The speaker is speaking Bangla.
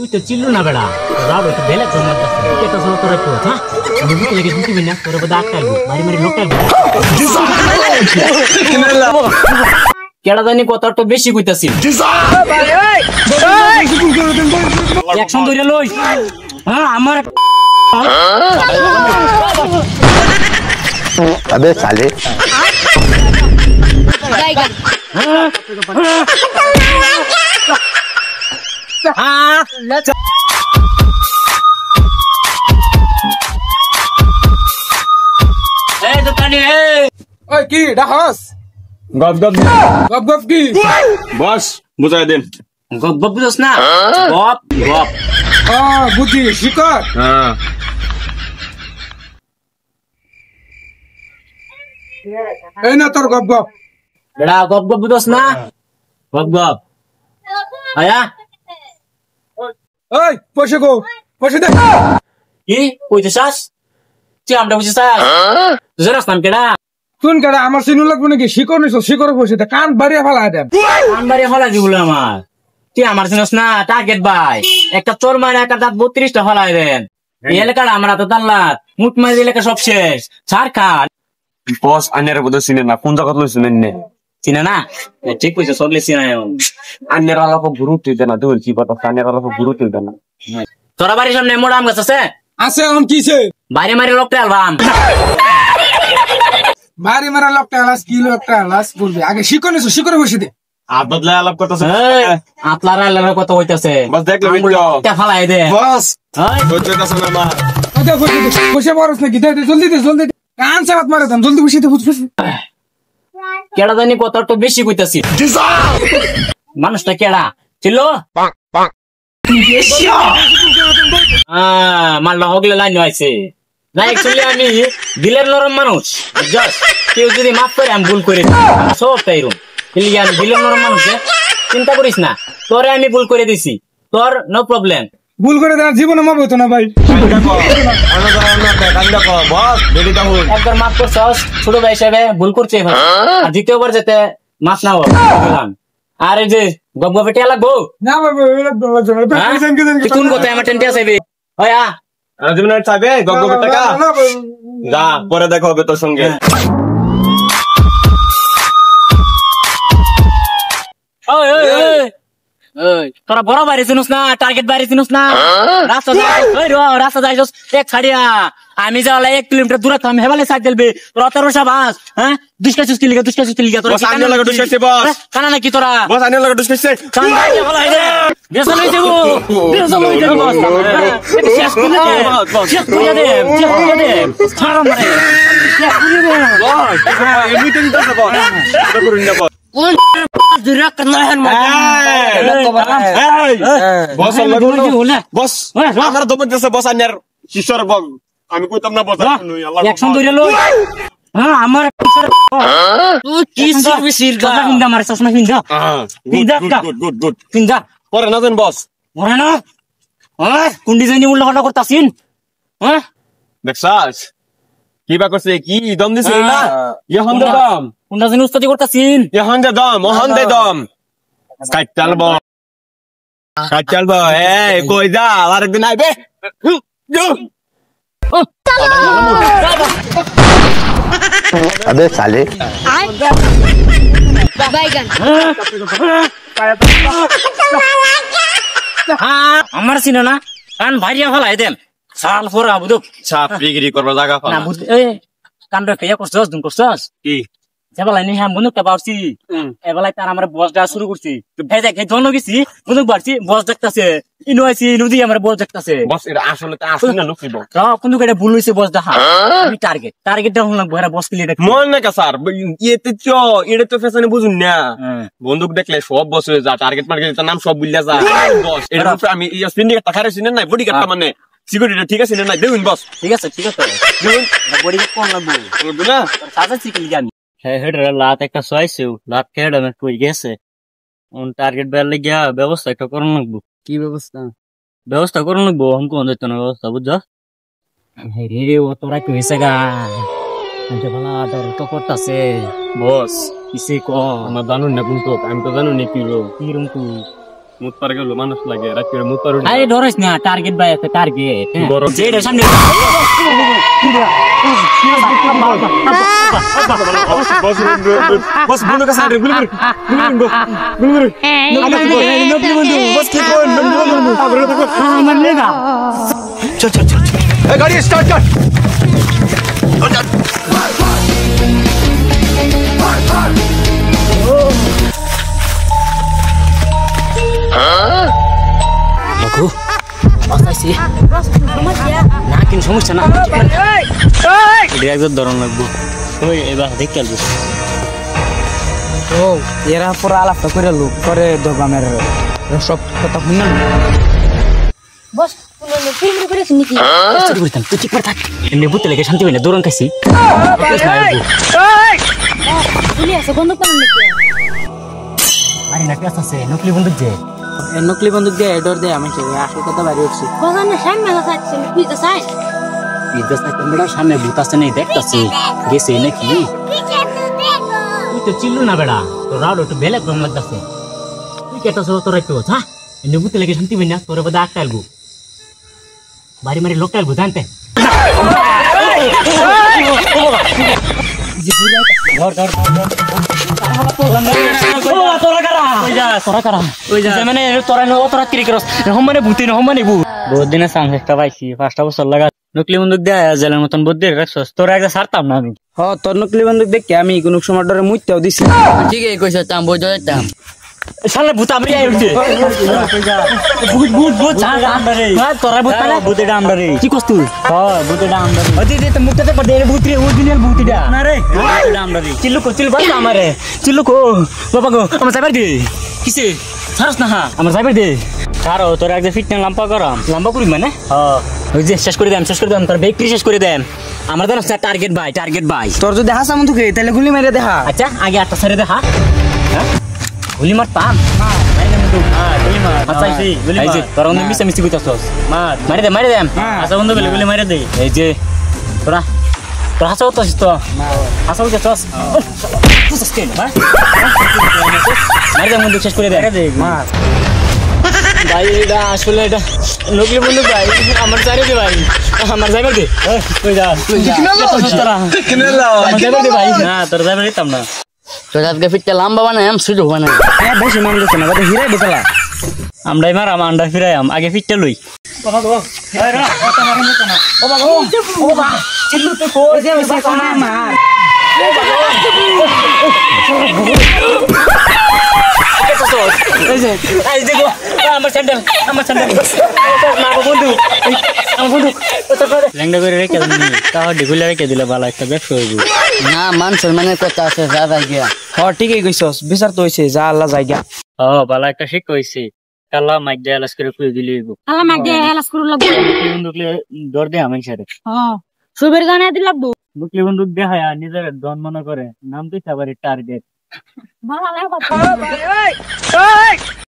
তুই তো চিল্লু না বেড়া রাব একটু বেলে তো মত আছে এটা সব তোরা কো হ্যাঁ আমি বুঝতে লাগি তুই বিনা তোর বদা আটকাইবো মারি মারি লোকটাইবো কেডা জানি কত তো বেশি কইতাছি অ্যাকশন ধরে লই হ্যাঁ আমার अबे साले কি ডাহস গপ গপ গপ গপ কি বস বুঝাই দেন গপ গপ বুঝছ না গপ গপ বুদ্ধি শিকর হ্যাঁ এই না তোর গপ গপ বেড়া গপ গপ বুঝছ না গপ গপ আয়া ওই পয়সা গো পয়সা দে কি কইতেছাস তুই আমরা বুঝছিস তুই জানাস নাম কেডা শুন কেডা আমার সিনু লাগবে নাকি শিকর নিছ শিকর পয়সা দে কান বাড়িয়া ফেলা দেন আমবারে হলা দিবলে আমার তুই আমার চিনস না টার্গেট ভাই একটা চোর মারে একটা দাঁত 32টা হলাই দেন এই এলাকার আমরা তো দাল্লাত মুট মারি এলাকা সব শেষ ছাড় খান বস আন্যার বদ চিনে না কোন জায়গা লইছেন নে চিনা না ঠিক কইছে সবলে চিনা আন্যার আলাপ গুরুত্ব দেন না দুল কি কথা আন্যার আলাপ গুরুত্ব দেন না তোরা বাড়ির সামনে মোড় আম গাছ আছে আছে এখন কিছে বাইরে মারি লোকটা আলবাম বাড়ি মারা লোকটা আলাস কি লোকটা আলাস বলবি আগে শিকর নিছ শিকর পয়সা দে আর বদলা আলাপ করতেছে আতলার আল্লাহর কথা হইতাছে বস দেখলে টা ফালাই দে বস হই কইতেছ না মা দে পয়সা দে পয়সা বরস নাকি দে জলদি দে জলদি কান চালাত মারে দেন জলদি পয়সা দে বুঝছিস কেডা জানি কত তো বেশি কইতাছি মানুষটা কেডা ছিল মাল্লা হগলে লাইন হয়েছে না একচুয়ালি আমি দিলের নরম মানুষ জাস্ট কেউ যদি মাফ করে আমি ভুল করে সব তাই রুম আমি দিলের নরম মানুষ চিন্তা করিস না তোরে আমি ভুল করে দিছি তোর নো প্রবলেম ভুল করে দেন জীবনে মাপ হতো না ভাই একবার মাফ করছস ছোট ভাই হিসেবে ভুল করছে আর দ্বিতীয়বার যেতে মাফ না হোক আর এই যে গপ গপে টিয়া লাগবো না ভাই কোন কথা আমার টেন্টে আছে ওয়া রাজমিনার চাইবে গগগব টাকা যা পরে দেখা হবে তোর সঙ্গে ওই ওই ওই ওই তোরা বড় বাড়ি চিনুস না টার্গেট বাড়ি চিনুস না রাস্তা রাস্তা যাইছস এক ছাড়িয়া আমি যাওয়ালা 1 কিলোমিটার দূরে থাম হেবালে সাইড দেলবে তোরা তোর সাবাস হ্যাঁ দুষ্কাচুস কিলিগা তোরা বস আইনে লাগা দুষ্কাইছে বস কানা নাকি তোরা বস আইনে লাগা দুষ্কাইছে কান দিয়ে ভালো হইছে বেসন হইছে গো বেসন হইছে বস শেষ করে দে ছাড় মারে শেষ করে দে বস এমনিতে নিতেছে বস এটা করুন না বস কোন জুরা করনা है বস বস আমার দমন দিতেছে বস আইনার কিশোর বল আমি কইতাম না বস আল্লাহ অ্যাকশন ধরে লই হ্যাঁ আমার তুই কি সার্ভিসির গা হিন্দা মারছ না হিন্দা গুড হিন্দা পরে না দেন বস ওরে না ওই কোন ডিজাইনে উল্টা পাল্টা করতাছিন হ্যাঁ দেখছাস কি বা করছে কি দম দিছে না ইহন দে দম কোন ডিজাইনে উস্তাদি করতাছিন ইহন দে দম ওহন দে দম কাটাল বো এই কই যা আর একদিন আইবে अबे साले बैगन আমার ছিল না কান ভাইরিয়া ফলাই দেন সাল ফোরা বুঝো ছাপ বিক্রি করবা জায়গা না পালা বুঝ এই কামটা কেয়া করছস দুন করছস কি যেবেলাই নি হ্যাঁ বন্ধুকটা পারছি এবেলাই তার আমার বস দেওয়া শুরু করছি ভাই দেখ ধন্য গেছি বন্ধুক পারছি বস দেখতাছে ইনু আইছি ইনু দিয়ে আমার বস দেখতাছে বস এটা আসলে তা আসলে না লুকিব কোন কেটে ভুল হইছে বস দেখা আমি টার্গেট ডাউন লাগবো এরা বস ক্লিয়ার দেখি মন না কা স্যার ইয়েতে চো এটা তো ফ্যাশনে বুঝুন না বন্দুক দেখলে সব বস হয়ে যা টার্গেট মার্কেট নাম সব বুঝলা যা বস এটা আমি এই সিন্ডিকেট টাকা রেছিনা নাই বডি কাটটা মানে সিকিউরিটি ঠিক আছে না দেখুন বস ঠিক আছে দেখুন বডি কোন লাগবো বলবো না সাজা চিকেন জানি হ্যাঁ হেডরা লাত একটা ছয়ছে লাত কেডা না কই গেছে অন টার্গেট বের লাগিয়া ব্যবস্থা একটা করন লাগবো কি ব্যবস্থা করন লাগবো हमको অন দিতে না ব্যবস্থা বুঝছো হ্যাঁ রে ও তোরা কি হইছে গা আনতে ভালা ডর তো করতাছে বস কিসে কো আমার জানুন না কিন্তু আমি তো জানুন না কি কিরম তু মুত পার গেল মানুষ লাগে রাত করে মুত পার আরে ডরাস না টার্গেট ভাই আছে টার্গেট যেটা সামনে বস বন্ধু কাছে আরে গুলি গুলি বস কি কোন আমার নেগা चल चल चल ए, गाड़ी स्टार्ट कर দেখো বাসাইছি না কিন্তু সমস্যা না এটা একদম ধরন লাগবো ওই এবার দেখতে আসবো ও এরা পুরো আলাপটা করে লোক করে দোকানের সব কথা শুনলেন বস কোনো ফিল্ম করেছিস নাকি চুরি করতাম তুই ঠিক করে থাক এমনি বুতে লেগে শান্তি হয় না দৌড়ন খাইছি পুলিশ আছে বন্ধ করেন নাকি আরে না পেঁচ আছে নকলি বন্দুক যে নকলি বন্দুক দিয়ে ডর দেয় আমি আসল কথা বাইরে উঠছি বাগানে সামনে লাগাচ্ছেন তুই তো চাই বিদেশ না ক্যামেরার সামনে ভূত আছে নেই দেখতাছি গেছে নাকি তুই তো চিল্লু না বেড়া তোর রাউড একটু বেলে কম লাগতাছে তুই কেটা সব তোর একটু হ্যাঁ এমনি বুতে লেগে শান্তি হয় না তোর বোধ আটটা আলবো বাড়ি মারি লোকটা আলবো জানতে নকলি বন্দুক দেয় জেলের মতন বুদ্ধি রাখছস তোরা একটা ছাড়তাম না আমি তোর নকলি বন্দুক দেখে আমি কোনো সময় ডরে মুইতেও দিছি ঠিক আছে কইছ তাম বই যাইতাম শালা ভূত আমি আই উঠছে ভূত ভূত ভূত ছাড় আন্ডারে তোরা ভূত না ভূতেটা আন্ডারে কি কস তুই হ্যাঁ ভূতেটা আন্ডারে ওই দে মুখটাতে পড়ে ভূত রে অরিজিনাল ভূতটা না রে ভূতটা আন্ডারে চিল্লু কো চিল্লু বাস আমারে চিল্লু কো বাবা গো আমার যাইবার দে কিসে ছাড়স না আমার যাইবার দে ছাড়ো তোরা একটা ফিটনেস লাম্পা করাম লাম্পা করি মানে হ্যাঁ ওই যে শেষ করে দেন তোর বেগ শেষ করে দেন আমরা তো টার্গেট বাই তোর যদি হাসা মতো খেয়ে তাহলে গুলি মেরে দেখা আচ্ছা আগে আটটা ছেড়ে দেখা হ্যাঁ গুলি মারতাম মিষ্টি কইতাছস মারি দে হাসা বন্ধু গেলে গুলি মারি দে এই যে তোরা তোর হাসা হতাছিস তো হাসা হইতাছস মারি দে বন্ধু শেষ করে দে ভাই এটা আসলে এটা নকলি বন্ধু ভাই আমার চাইরে দে ভাই আমার যাইবার দে কই যা তোরা ভাই না তোর যাইবার দিতাম না তোর আজকে ফিরতে লম্বা বানাই সুযোগ বানাই বেশি মান গেছে না হিরাই বেতলা আমরাই মারাম আন্ডা ফিরাই আগে ফিরতে লই না মানুষের মানে কথা আছে যা জায়গা ঠিকই কইছস বিচার তো হইছে যা আল্লাহ জায়গা বালা একটা শিখ হয়েছে কালা মাইক দিয়ে এলাস করে পুয়ে দিলে আলা মাগে হেলাস করু লাগবো বন্দুক দর দে আমি সাথে হ্যাঁ সুবের গানে দি লাগবো নকলি বন্দুক দেখায় নিজের দন মনে করে নাম দিতে পারি টার্গেট ভালো লাগে